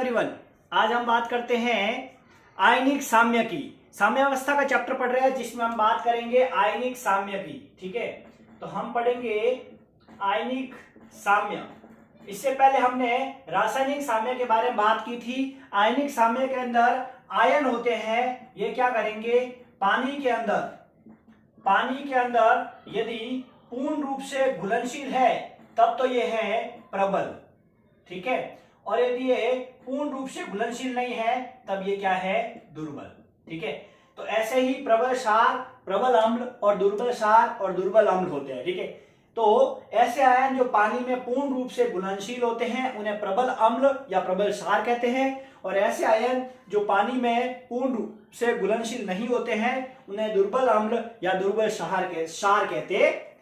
Everyone, आज हम बात करते हैं आयनिक साम्य की। साम्यावस्था का चैप्टर पढ़ रहे हैं जिसमें हम बात करेंगे आयनिक साम्य की। ठीक है, तो हम पढ़ेंगे आयनिक साम्य। इससे पहले हमने रासायनिक साम्य के बारे में बात की थी। आयनिक साम्य के अंदर आयन होते हैं, ये क्या करेंगे, पानी के अंदर यदि पूर्ण रूप से घुलनशील है तब तो ये है प्रबल। ठीक है, और यदि ये पूर्ण रूप से घुलनशील नहीं है तब ये क्या है, दुर्बल। ठीक है, तो ऐसे ही प्रबल क्षार, प्रबल अम्ल और दुर्बल क्षार और दुर्बल अम्ल होते हैं। ठीक है, तो ऐसे आयन जो पानी में पूर्ण रूप से घुलनशील होते हैं उन्हें प्रबल अम्ल या प्रबल क्षार कहते हैं, और ऐसे आयन जो पानी में पूर्ण रूप से घुलनशील नहीं होते हैं उन्हें दुर्बल अम्ल या दुर्बल क्षार कहते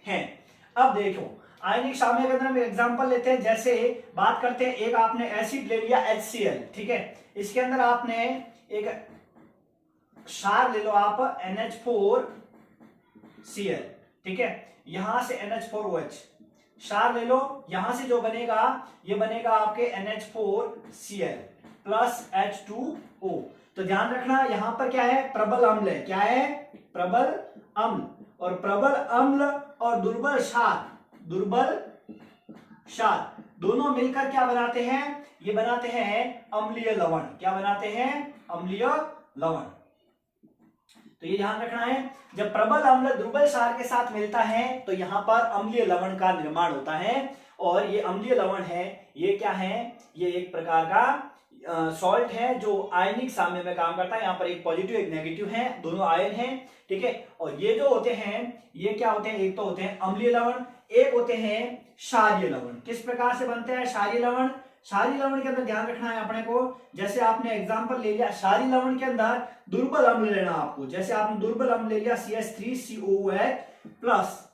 हैं। अब देखो, आयनिक साम्य के अंदर हम एग्जांपल लेते हैं। जैसे बात करते हैं, एक आपने एसिड ले लिया HCl। ठीक है, इसके अंदर आपने एक क्षार ले लो आप NH4Cl। ठीक है, यहां से NH4OH क्षार ले लो, यहां से जो बनेगा ये बनेगा आपके NH4Cl प्लस H2O। तो ध्यान रखना यहां पर क्या है, प्रबल अम्ल है। क्या है, प्रबल अम्ल। और प्रबल अम्ल और दुर्बल क्षार दोनों मिलकर क्या बनाते हैं, ये बनाते हैं अम्लीय लवण। क्या बनाते हैं, अम्लीय लवण। तो ये ध्यान रखना है, जब प्रबल अम्ल दुर्बल क्षार के साथ मिलता है तो यहां पर अम्लीय लवण का निर्माण होता है। और ये अम्लीय लवण है, ये क्या है, ये एक प्रकार का सॉल्ट है जो आयनिक साम्य में काम करता है। यहाँ पर एक पॉजिटिव एक नेगेटिव है, दोनों आयन हैं। ठीक है, और ये जो होते हैं ये क्या होते हैं, एक तो होते हैं अम्लीय लवण, एक होते हैं क्षारीय लवण। किस प्रकार से बनते हैं क्षारीय लवण? क्षारीय लवण के अंदर ध्यान रखना है अपने को, जैसे आपने एग्जांपल ले लिया क्षारीय लवण के अंदर दुर्बल अम्ल लेना आपको। जैसे आपने दुर्बल अम्ल ले लिया CH3COOH प्लस,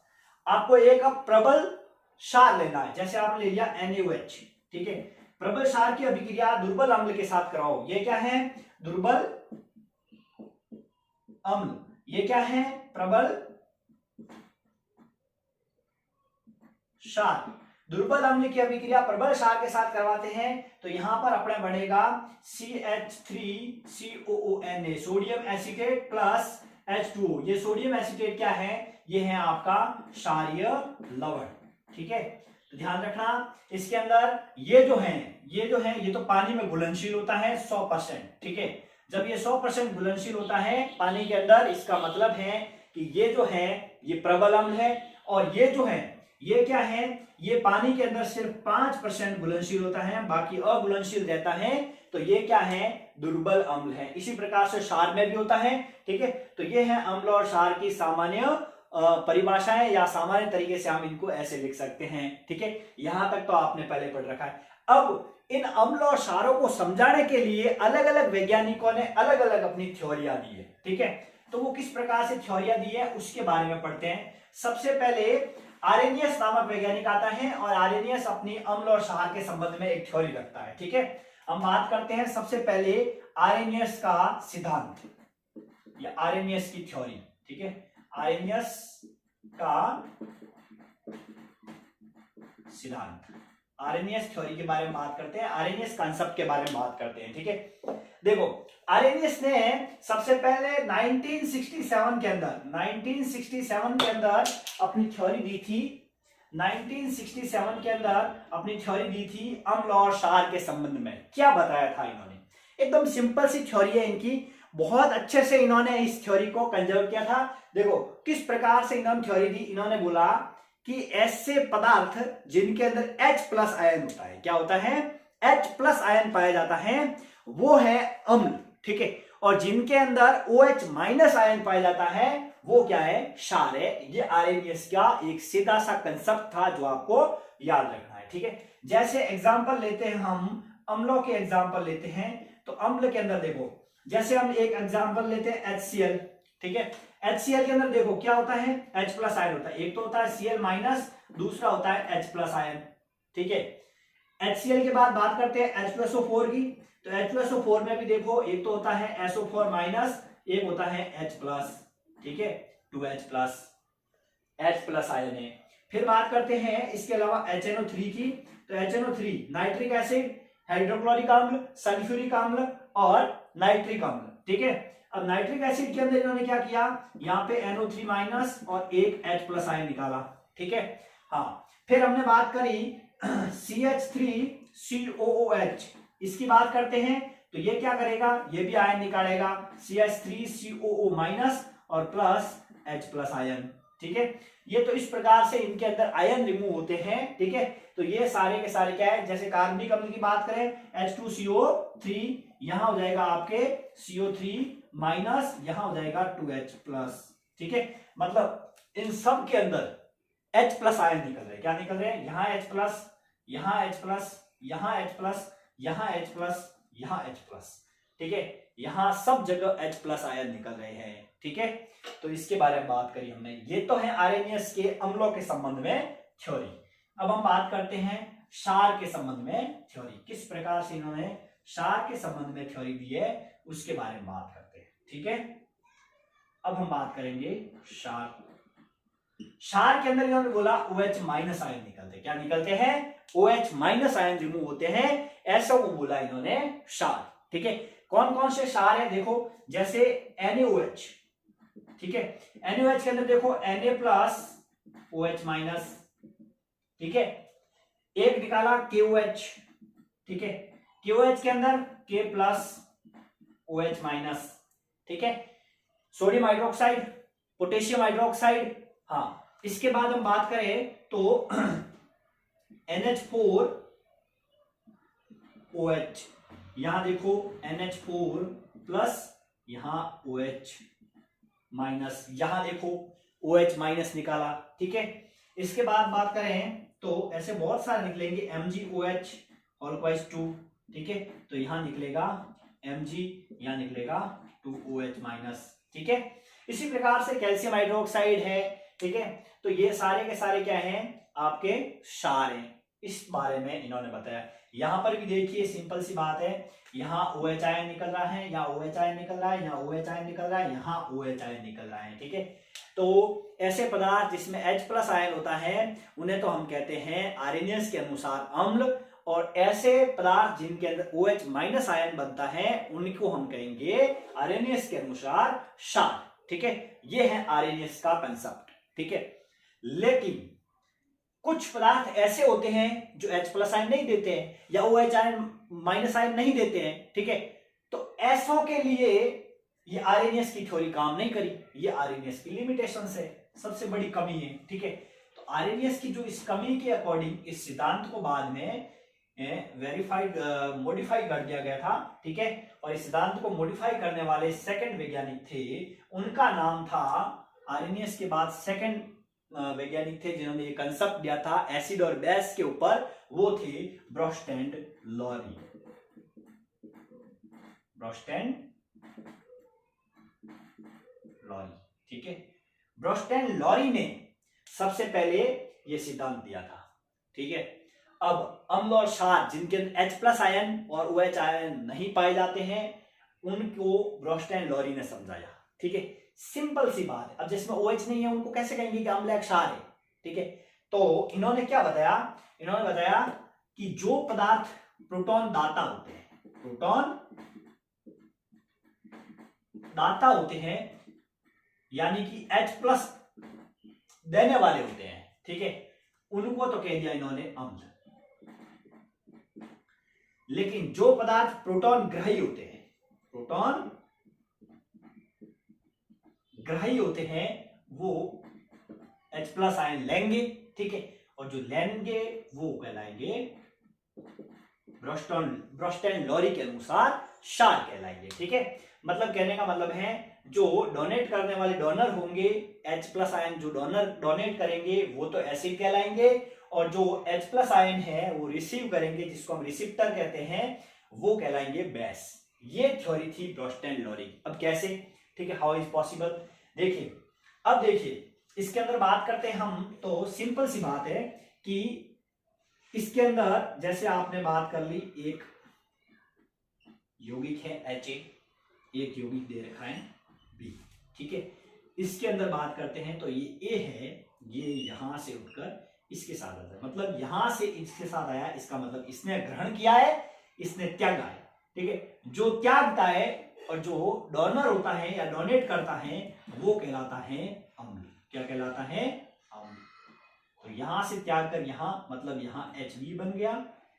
आपको एक प्रबल क्षार लेना है, जैसे आपने ले लिया NaOH। ठीक है, प्रबल क्षार की अभिक्रिया दुर्बल अम्ल के साथ कराओ, ये क्या है, दुर्बल अम्ल। ये क्या है, प्रबल क्षार। दुर्बल अम्ल की अभिक्रिया प्रबल क्षार के साथ करवाते हैं तो यहां पर अपने बनेगा CH3COONA sodium acetate plus H2O। ये सोडियम एसीटेट क्या है, ये है आपका क्षारीय लवण। ठीक है, तो ध्यान रखना इसके अंदर ये जो है ये तो पानी में घुलनशील होता है 100%। ठीक है, जब ये 100% घुलनशील होता है पानी के अंदर, इसका मतलब है कि ये जो है ये प्रबल अम्ल है, और ये जो है ये क्या है, ये पानी के अंदर सिर्फ 5% घुलनशील होता है, बाकी अघुलनशील रहता है। तो ये क्या है, दुर्बल अम्ल है। इसी प्रकार से क्षार में भी होता है। ठीक है, तो ये है अम्ल और क्षार की सामान्य परिभाषाएं, या सामान्य तरीके से हम इनको ऐसे लिख सकते हैं। ठीक है, यहां तक तो आपने पहले पढ़ रखा है। अब इन अम्ल और क्षारों को समझाने के लिए अलग अलग वैज्ञानिकों ने अलग अलग अपनी थ्योरियां दी है। ठीक है, तो वो किस प्रकार से थ्योरियां दी है उसके बारे में पढ़ते हैं। सबसे पहले आरेनियस नामक वैज्ञानिक आता है, और आरेनियस अपनी अम्ल और क्षार के संबंध में एक थ्योरी रखता है। ठीक है, हम बात करते हैं सबसे पहले आरेनियस का सिद्धांत या आरेनियस की थ्योरी। ठीक है, आरेनियस का सिद्धांत, आरेनियस थ्योरी के बारे में बात करते हैं, आरेनियस कॉन्सेप्ट के बारे में बात करते हैं। ठीक है, देखो आरेनियस ने सबसे पहले 1967 के अंदर अपनी थ्योरी दी थी। 1967 के अंदर अपनी थ्योरी दी थी अम्ल और क्षार के संबंध में। क्या बताया था इन्होंने, एकदम सिंपल सी थ्योरी है इनकी, बहुत अच्छे से इन्होंने इस थ्योरी को कंजर्व किया था। देखो किस प्रकार से इन्होंने थ्योरी दी, इन्होंने बोला कि ऐसे पदार्थ जिनके अंदर H+ आयन होता है, क्या होता है, H+ आयन पाया जाता है, वो है अम्ल। ठीक है, और जिनके अंदर OH- आयन पाया जाता है वो क्या है, क्षार है। ये आरेनियस का एक सीधा सा कंसेप्ट था जो आपको याद रखना है। ठीक है, जैसे एग्जांपल लेते हैं, हम अम्लों के एग्जांपल लेते हैं। तो अम्ल के अंदर देखो, जैसे हम एक एग्जांपल लेते हैं HCl। ठीक है, HCl के अंदर देखो क्या होता है, H+ आयन होता है। एक तो होता है Cl-, दूसरा होता है H+ आयन। ठीक है, HCl के बाद बात करते हैं H+O4 की। तो H+O4 में भी देखो एक तो होता है SO4-, एक होता है H+। ठीक है, 2H+, H+ आयन है। फिर बात करते हैं इसके अलावा HNO3 की। तो HNO3 नाइट्रिक एसिड, हाइड्रोक्लोरिक अम्ल, सल्फ्यूरिक अम्ल और नाइट्रिक अम्ल। ठीक है, अब नाइट्रिक एसिड के अंदर इन्होंने क्या किया, यहाँ पे NO3 माइनस और एक H+ आयन निकाला। ठीक है, हाँ, फिर हमने बात करी CH3COOH, इसकी बात करते हैं तो ये क्या करेगा, ये भी आयन निकालेगा CH3COO माइनस और प्लस H+ आयन। ठीक है, ये तो इस प्रकार से इनके अंदर आयन रिमूव होते हैं। ठीक है, तो ये सारे के सारे क्या है, जैसे कार्बनिक अम्ल की बात करें H2CO3, यहां हो जाएगा आपके CO3 माइनस, यहां हो जाएगा 2H+। ठीक है, मतलब इन सब के अंदर H+ आयन निकल रहे हैं। क्या निकल रहे हैं, यहाँ H+, यहाँ H+, यहाँ H+, यहाँ H+, यहाँ H+। ठीक है, यहाँ सब जगह H+ आयन निकल रहे हैं। ठीक है, तो इसके बारे में बात करी हमने। ये तो है आरएनएस के अम्लों के संबंध में थ्योरी। अब हम बात करते हैं क्षार के संबंध में थ्योरी, किस प्रकार से इन्होंने क्षार के संबंध में थ्योरी दी है उसके बारे में बात करते हैं। ठीक है, अब हम बात करेंगे क्षार। क्षार के अंदर इन्होंने बोला OH- आयन निकलते, क्या निकलते हैं, OH- आयन रिमूव होते हैं, ऐसा वो बोला इन्होंने क्षार। ठीक है, कौन कौन से क्षार है देखो, जैसे NaOH। ठीक है, NaOH के अंदर देखो Na+ OH-। ठीक है, एक निकाला KOH। ठीक है, KOH के अंदर K+ OH-। ठीक है, सोडियम हाइड्रोक्साइड, पोटेशियम हाइड्रोक्साइड। हाँ, इसके बाद हम बात करें तो NH4OH, यहां देखो NH4+, यहां OH-, यहां देखो OH- निकाला। ठीक है, इसके बाद बात करें तो ऐसे बहुत सारे निकलेंगे, MgOH2। ठीक है, तो यहां निकलेगा Mg, यहां निकलेगा 2OH-। ठीक है, इसी प्रकार से कैल्शियम हाइड्रोक्साइड है। ठीक है, तो ये सारे के सारे क्या हैं, आपके क्षार हैं। इस बारे में इन्होंने बताया। यहां पर भी देखिए सिंपल सी बात है, यहाँ OH आयन निकल रहा है, यहाँ OH आयन निकल रहा है, यहाँ OH आयन निकल रहा है, यहाँ OH आयन निकल रहा है। ठीक है, तो ऐसे पदार्थ जिसमें H+ आयन होता है उन्हें तो हम कहते हैं आरएनएस के अनुसार अम्ल, और ऐसे पदार्थ जिनके अंदर OH- आयन बनता है उनको हम कहेंगे आरएनएस के अनुसार क्षार। ठीक है, ये है आरएनएस का कंसेप्ट। ठीक है, लेकिन कुछ पदार्थ ऐसे होते हैं जो H+ आयन नहीं देते हैं या OH- आयन नहीं देते हैं। ठीक है, तो ऐसों के लिए ये आरएनएस की थ्योरी काम नहीं करी, ये आरएनएस की लिमिटेशन है, सबसे बड़ी कमी है। ठीक है, तो आरएनएस की जो इस कमी के अकॉर्डिंग इस सिद्धांत को बाद में मॉडिफाई कर दिया गया था। ठीक है, और इस सिद्धांत को मॉडिफाई करने वाले सेकंड वैज्ञानिक थे, उनका नाम था, आरएनएस के बाद सेकंड वैज्ञानिक थे जिन्होंने ये कंसेप्ट दिया था एसिड और बेस के ऊपर, वो थे ब्रोस्टेंड लॉरी। ठीक है, ब्रोस्टेंड लॉरी ने सबसे पहले ये सिद्धांत दिया था। ठीक है, अब अम्ल और क्षार जिनके H+ आयन और OH आयन नहीं पाए जाते हैं उनको ब्रोस्टेंड लॉरी ने समझाया। ठीक है, सिंपल सी बात है। अब जिसमें OH नहीं है उनको कैसे कहेंगे कि अम्ल या क्षार है। ठीक है, तो इन्होंने क्या बताया, इन्होंने बताया कि जो पदार्थ प्रोटॉन दाता होते हैं, प्रोटॉन दाता होते हैं यानी कि H+ देने वाले होते हैं। ठीक है, उनको तो कह दिया इन्होंने अम्ल, लेकिन जो पदार्थ प्रोटॉन ग्रही होते हैं, प्रोटॉन ग्रही होते हैं वो H+ आयन लेंगे। ठीक है, और जो लेंगे वो कहलाएंगे ब्रोस्टेंड लॉरी के अनुसार क्षार कहलाएंगे। ठीक है, मतलब कहने का मतलब है जो डोनेट करने वाले डोनर होंगे, H+ आयन जो डोनेट करेंगे वो तो एसिड कहलाएंगे, और जो H+ आयन है वो रिसीव करेंगे जिसको हम रिसिप्टर कहते हैं वो कहलाएंगे बेस। ये थ्योरी थी ब्रोस्टेंड लॉरी। अब कैसे, ठीक है, हाउ इज पॉसिबल, देखिए, अब देखिए इसके अंदर बात करते हैं हम, तो सिंपल सी बात है कि इसके अंदर जैसे आपने बात कर ली, एक यौगिक है Ha, एक यौगिक दे रखा है B। ठीक है, इसके अंदर बात करते हैं तो ये A है, ये यहां से उठकर इसके साथ आता है, मतलब यहां से इसके साथ आया, इसका मतलब इसने ग्रहण किया है, इसने त्यागा है, ठीक है। जो त्यागता है और जो डोनर होता है या डोनेट करता है वो कहलाता है अम्ल। क्या कहलाता है? अम्ल। तो यहां से त्याग कर यहां, मतलब यहां HB बन गया,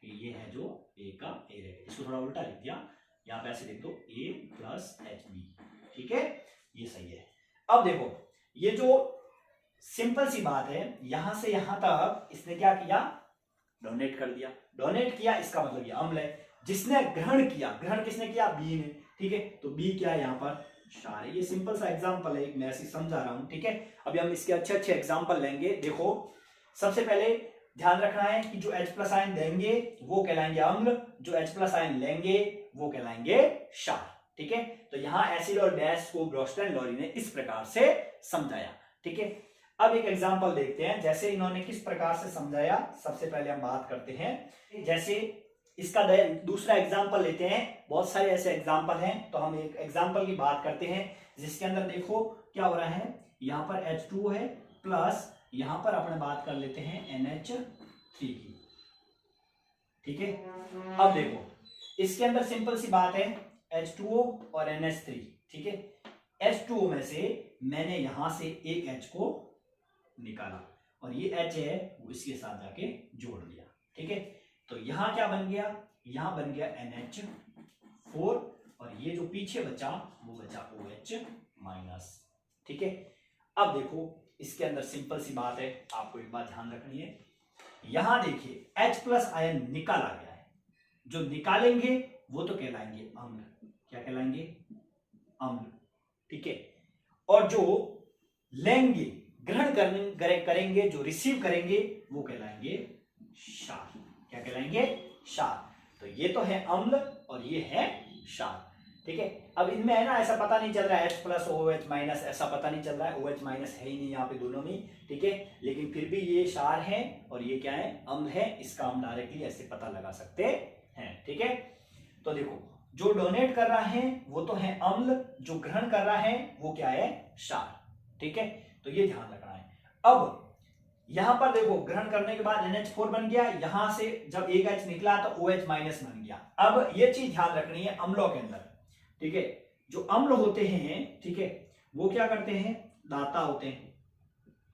ये है जो A का A रहेगा। इसको थोड़ा उल्टा लिख दिया, यहां पे ऐसे लिख दो A प्लस HB, ठीक है, ये सही है। अब देखो ये जो सिंपल सी बात है, यहां से यहां तक इसने क्या किया? डोनेट कर दिया। डोनेट किया इसका मतलब ये अम्ल है। जिसने ग्रहण किया, ग्रहण किसने किया? बी ने, ठीक है। तो बी क्या है? यहाँ पर क्षार है। ये सिंपल सा एग्जांपल है, मैं ऐसे समझा रहा हूं, ठीक है। अभी हम इसके अच्छे अच्छे एग्जांपल लेंगे। देखो सबसे पहले ध्यान रखना है कि जो H प्लस आयन देंगे वो कहलाएंगे अम्ल, जो H प्लस आयन लेंगे वो कहलाएंगे क्षार, ठीक है। तो यहाँ एसिड और बेस को ब्रोस्टन लॉरी ने इस प्रकार से समझाया, ठीक है। अब एक एग्जांपल देखते हैं, जैसे इन्होंने किस प्रकार से समझाया। सबसे पहले हम बात करते हैं, जैसे इसका दूसरा एग्जांपल लेते हैं। बहुत सारे ऐसे एग्जांपल हैं, तो हम एक एग्जांपल की बात करते हैं जिसके अंदर देखो क्या हो रहा है। यहाँ पर H2O है प्लस यहां पर अपने बात कर लेते हैं NH3 की, ठीक है। अब देखो इसके अंदर सिंपल सी बात है, H2O और NH3, ठीक है। H2O में से मैंने यहां से एक H को निकाला और ये H है वो इसके साथ जाके जोड़ दिया, ठीक है। तो यहां क्या बन गया? यहां बन गया NH4 और ये जो पीछे बचा वो बचा OH माइनस, ठीक है। अब देखो इसके अंदर सिंपल सी बात है, आपको एक बात ध्यान रखनी है। यहां देखिए H प्लस आयन निकाला गया है, जो निकालेंगे वो तो कहलाएंगे अम्ल। क्या कहलाएंगे? अम्ल, ठीक है। और जो लेंगे, ग्रहण करेंगे, जो रिसीव करेंगे वो कहलाएंगे क्षार। क्या कहलाएंगे? क्षार। तो ये तो है अम्ल और ये है क्षार, ठीक है। अब इनमें है ना, ऐसा पता नहीं चल रहा है H प्लस OH माइनस, ऐसा पता नहीं चल रहा है, OH माइनस है ही नहीं यहाँ पे दोनों में, ठीक है। लेकिन फिर भी ये क्षार है और ये क्या है? अम्ल है। इसका हम डायरेक्टली ऐसे पता लगा सकते हैं, ठीक है। तो देखो जो डोनेट कर रहा है वो तो है अम्ल, जो ग्रहण कर रहा है वो क्या है? क्षार, ठीक है। तो ये ध्यान रखना है। अब यहां पर देखो ग्रहण करने के बाद NH4 बन गया, यहां से जब एक H निकला तो OH माइनस बन गया। अब ये चीज ध्यान रखनी है अम्लों के अंदर, ठीक है। जो अम्ल होते हैं, ठीक है, वो क्या करते हैं? दाता होते हैं,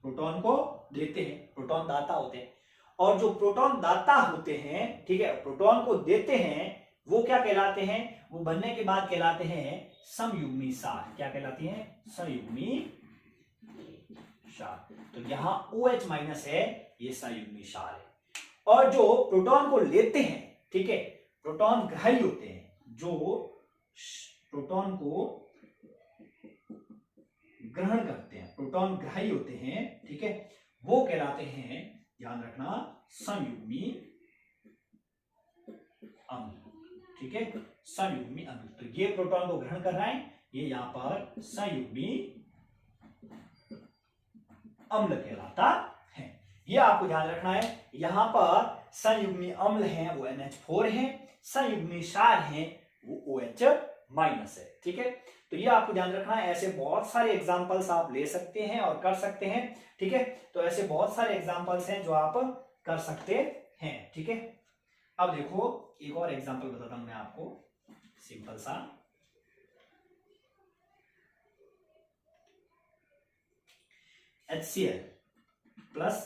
प्रोटॉन को देते हैं, प्रोटॉन दाता होते हैं। और जो प्रोटॉन दाता होते हैं, ठीक है, प्रोटॉन को देते हैं, वो क्या कहलाते हैं? वो बनने के बाद कहलाते हैं समयुग्मी क्षार। क्या कहलाती हैं? समयुग्मी क्षार। तो यहां OH माइनस है, ये संयुग्मी क्षार है। और जो प्रोटॉन को लेते हैं, ठीक है, प्रोटॉन ग्राही होते हैं, जो प्रोटॉन को ग्रहण करते हैं, प्रोटॉन ग्राही होते हैं, ठीक है, वो कहलाते हैं, ध्यान रखना, संयुग्मी अम्ल, ठीक है, संयुग्मी अम्ल। तो ये प्रोटॉन को ग्रहण कर रहा है, ये यहां पर संयुग्मी अम्ल कहलाता है। ये आपको ध्यान रखना है। यहां पर संयुग्मी अम्ल है वो NH4 है, संयुग्मी क्षार है वो OH माइनस है, ठीक है। तो ये आपको ध्यान रखना है। ऐसे बहुत सारे एग्जांपल्स आप ले सकते हैं और कर सकते हैं, ठीक है। तो ऐसे बहुत सारे एग्जांपल्स हैं जो आप कर सकते हैं, ठीक है। अब देखो एक और एग्जांपल बताता हूं मैं आपको, सिंपल सा। HCl प्लस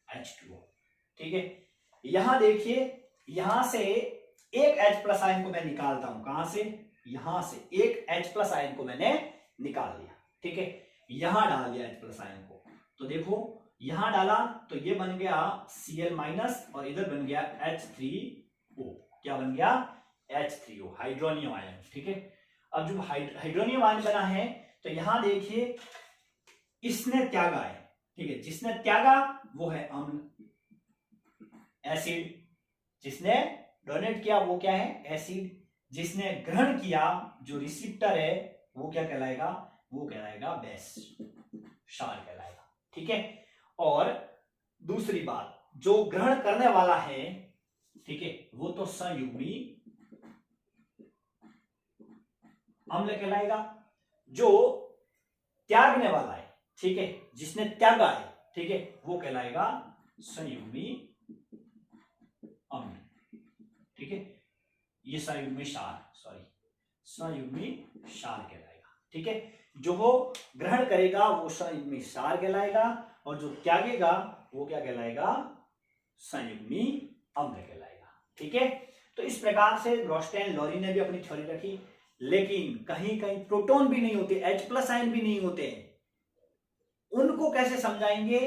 H2O, ठीक है। यहां देखिए, यहां से एक H प्लस आयन को मैं निकालता हूं। कहां से? यहां से एक H प्लस आयन को मैंने निकाल लिया, ठीक है। यहां डाल दिया H प्लस आयन को, तो देखो यहां डाला तो ये बन गया Cl माइनस और इधर बन गया H3O। क्या बन गया? H3O, हाइड्रोनियम आयन, ठीक है। अब जो हाइड्रोनियम आयन बना है, तो यहां देखिए इसने त्यागा है, ठीक है, जिसने त्यागा वो है अम्ल, एसिड। जिसने डोनेट किया वो क्या है? एसिड। जिसने ग्रहण किया, जो रिसिप्टर है, वो क्या कहलाएगा? वो कहलाएगा बेस, क्षार कहलाएगा, ठीक है। और दूसरी बात, जो ग्रहण करने वाला है, ठीक है, वो तो संयुग्मी अम्ल कहलाएगा। जो त्यागने वाला है, ठीक है, जिसने त्यागा है, ठीक है, वो कहलाएगा संयुग्मी अम्ल, ठीक ये संयुग्मी क्षार कहलाएगा। ठीक है, जो ग्रहण करेगा वो संयुग्मी क्षार कहलाएगा और जो त्यागेगा वो क्या कहलाएगा, संयुग्मी अम्ल कहलाएगा। ठीक है, तो इस प्रकार से ब्रोस्टेन लॉरी ने भी अपनी थ्योरी रखी, लेकिन कहीं कहीं प्रोटॉन भी नहीं होते, H+ आयन भी नहीं होते, उनको कैसे समझाएंगे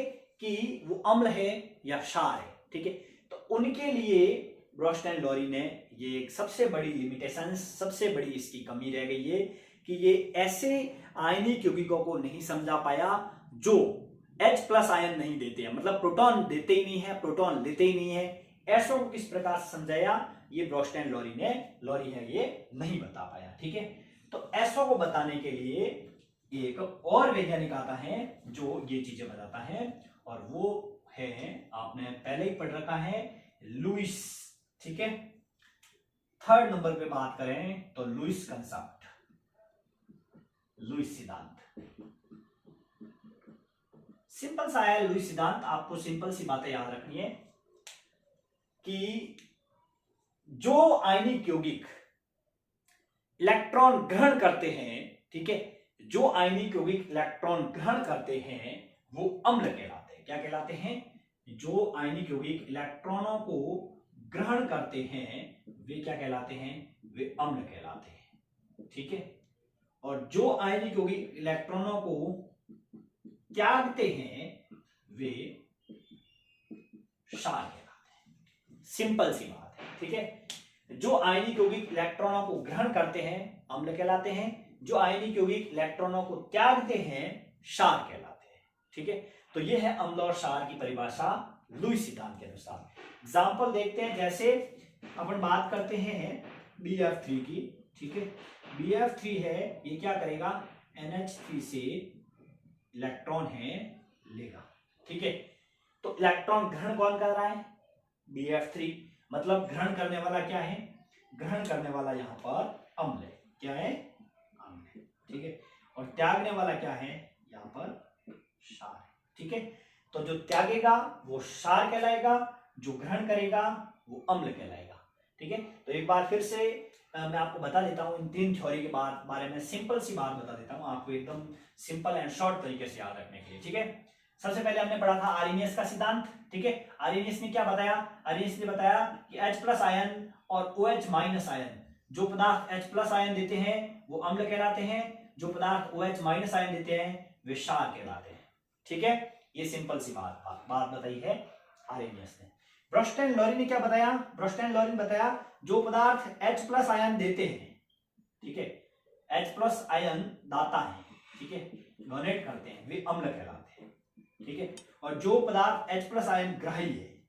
कि वो अम्ल है या क्षार है। ठीक है, तो उनके लिए ब्रोस्टेन लॉरी ने ये एक सबसे बड़ी लिमिटेशन, सबसे बड़ी इसकी कमी रह गई है कि ये ऐसे आयनिक यौगिकों को नहीं समझा पाया जो H+ आयन नहीं देते हैं, मतलब प्रोटॉन देते ही नहीं है, प्रोटॉन लेते ही नहीं है। ऐसो को किस प्रकार से समझाया, ये ब्रोस्टेन लॉरी है ये नहीं बता पाया। ठीक है, तो ऐसो को बताने के लिए एक और वैज्ञानिक आता है जो ये चीजें बताता है, और वो है, आपने पहले ही पढ़ रखा है, लुईस। ठीक है, 3rd नंबर पे बात करें तो लुईस कंसेप्ट, लुईस सिद्धांत। सिंपल सा है लुईस सिद्धांत, आपको सिंपल सी बातें याद रखनी है कि जो आयनिक यौगिक इलेक्ट्रॉन ग्रहण करते हैं, ठीक है, जो आयनिक यौगिक इलेक्ट्रॉन ग्रहण करते हैं वो अम्ल कहलाते हैं। क्या कहलाते हैं, जो आयनिक यौगिक इलेक्ट्रॉनों को ग्रहण करते हैं वे क्या कहलाते हैं, वे अम्ल कहलाते हैं। ठीक है, और जो आयनिक यौगिक इलेक्ट्रॉनों को त्यागते हैं वे क्षार कहलाते हैं। सिंपल सी बात है। ठीक है, जो आयनिक यौगिक इलेक्ट्रॉनों को ग्रहण करते हैं अम्ल कहलाते हैं, जो आयनिक यौगिक इलेक्ट्रॉनों को त्यागते हैं क्षार कहलाते हैं। ठीक है, तो यह है अम्ल और क्षार की परिभाषा लुईस सिद्धांत के अनुसार। एग्जाम्पल देखते हैं, जैसे अपन बात करते हैं BF3 की। ठीक है, BF3 है, ये क्या करेगा, NH3 से इलेक्ट्रॉन है लेगा। ठीक है, तो इलेक्ट्रॉन ग्रहण कौन कर रहा है, BF3, मतलब ग्रहण करने वाला क्या है, ग्रहण करने वाला यहां पर अम्ल है। क्या है, अम्ल है। ठीक है, और त्यागने वाला क्या है, यहां पर क्षार है। ठीक है, तो जो त्यागेगा वो क्षार कहलाएगा, जो ग्रहण करेगा वो अम्ल कहलाएगा। ठीक है, तो एक बार फिर से मैं आपको बता देता हूं इन 3 थ्योरी के बारे में, सिंपल सी बात बता देता हूं आपको, एकदम सिंपल एंड शॉर्ट तरीके से याद रखने के लिए। ठीक है, सबसे पहले हमने पढ़ा था आर्हेनियस का सिद्धांत। ठीक है, आर्हेनियस ने क्या बताया, आर्हेनियस ने बताया कि H+ आयन और OH- आयन, जो पदार्थ H+ आयन देते हैं वो अम्ल कहलाते हैं, जो पदार्थ OH- आयन देते हैं वे क्षार कहलाते हैं। ठीक है, ये सिंपल सी बात बताई है आर्हेनियस ने। ब्रोस्टेन लॉरी ने क्या बताया, ब्रोस्टेन लॉरी ने बताया जो पदार्थ H+ आयन देते हैं, ठीक है, H+ आयन दाता है, ठीक है, डोनेट करते हैं, वे अम्ल कहलाते हैं। ठीक है, और जो पदार्थ H+ आयन ग्राही है,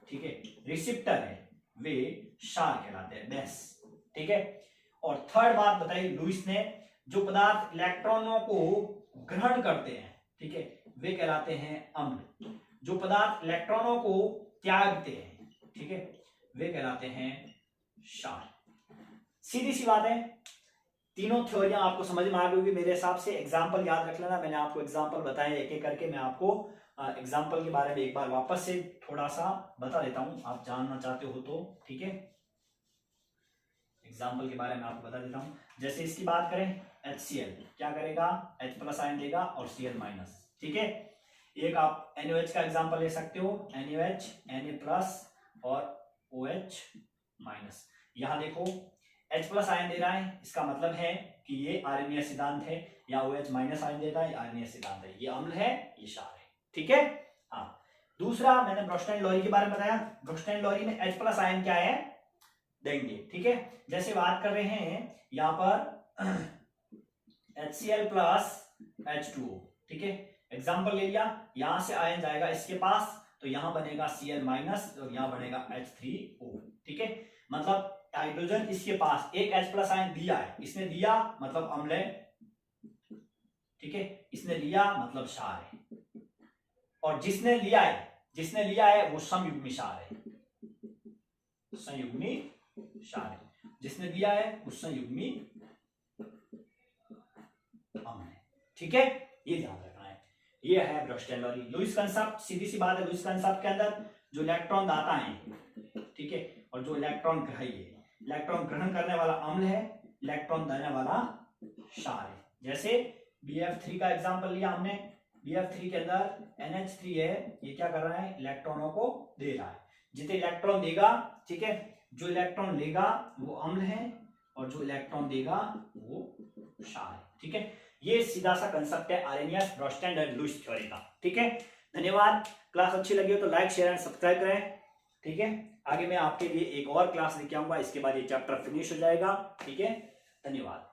ठीक है, रिसिप्टर है, वे क्षार कहलाते हैं, बेस। ठीक है, और 3rd बात बताई लुईस ने, जो पदार्थ इलेक्ट्रॉनों को ग्रहण करते हैं, ठीक है, वे कहलाते हैं अम्ल, जो पदार्थ इलेक्ट्रॉनों को त्यागते हैं, ठीक है, वे कहलाते हैं क्षार। सीधी सी बात है, तीनों थ्योरियां आपको समझ में आ गई होगी मेरे हिसाब से। एग्जाम्पल याद रख लेना, मैंने आपको एग्जाम्पल बताए एक एक करके। मैं आपको एग्जाम्पल के बारे में एक बार वापस से थोड़ा सा बता देता हूं, आप जानना चाहते हो तो। ठीक है, एग्जाम्पल के बारे में आपको बता देता हूं। जैसे इसकी बात करें, HCl क्या करेगा, H+ आयन देगा और Cl-। ठीक है, एक आप NaOH का एग्जाम्पल ले सकते हो, NaOH, Na+ और OH-। यहां देखो H+ आयन दे रहा है, इसका मतलब है कि ये आर्हेनियस सिद्धांत है, या OH- आयन देता है, आर्हेनियस सिद्धांत है, ये अम्ल है, ये क्षार है। ठीक है, हाँ। दूसरा मैंने ब्रोस्टेन लॉरी के बारे में बताया, ब्रोस्टेन लॉरी में H+ आयन क्या है देंगे। ठीक है, जैसे बात कर रहे हैं यहां पर HCl + H2O, ठीक है, एग्जाम्पल ले लिया, यहां से आयन जाएगा इसके पास, तो यहां बनेगा Cl- और यहां बनेगा H3O। ठीक है, मतलब हाइड्रोजन इसके पास एक H+ आयन दिया है, इसने दिया मतलब अम्ल है, ठीक है, इसने लिया मतलब क्षार है, और जिसने लिया है वो संयुग्मी क्षार है, संयुग्मी क्षार है, जिसने दिया है वो संयुग्मी अम्ल है। ठीक है, ये ध्यान रखना है। ये है ब्रोस्टेन लॉरी। लुईस कंसेप्ट, सीधी सी बात है, लुईस कंसेप्ट के अंदर जो इलेक्ट्रॉन दाता है, ठीक है, और जो इलेक्ट्रॉन ग्राही है, इलेक्ट्रॉन ग्रहण करने वाला अम्ल है, इलेक्ट्रॉन देने वाला क्षार है। जैसे BF3 का एग्जांपल लिया हमने, BF3 के अंदर NH3 है, ये क्या कर रहा है, इलेक्ट्रॉनों को दे रहा है। जितने इलेक्ट्रॉन देगा, ठीक है, जो इलेक्ट्रॉन लेगा वो अम्ल है और जो इलेक्ट्रॉन देगा वो क्षार है। ठीक है, ये सीधा सा कंसेप्ट है आरेनियस, ब्रोस्टैंड एंड लुईस थ्योरी का। ठीक है, धन्यवाद। क्लास अच्छी लगी हो तो लाइक शेयर एंड सब्सक्राइब करें। ठीक है, आगे मैं आपके लिए एक और क्लास लेके आऊंगा, इसके बाद ये चैप्टर फिनिश हो जाएगा। ठीक है, धन्यवाद।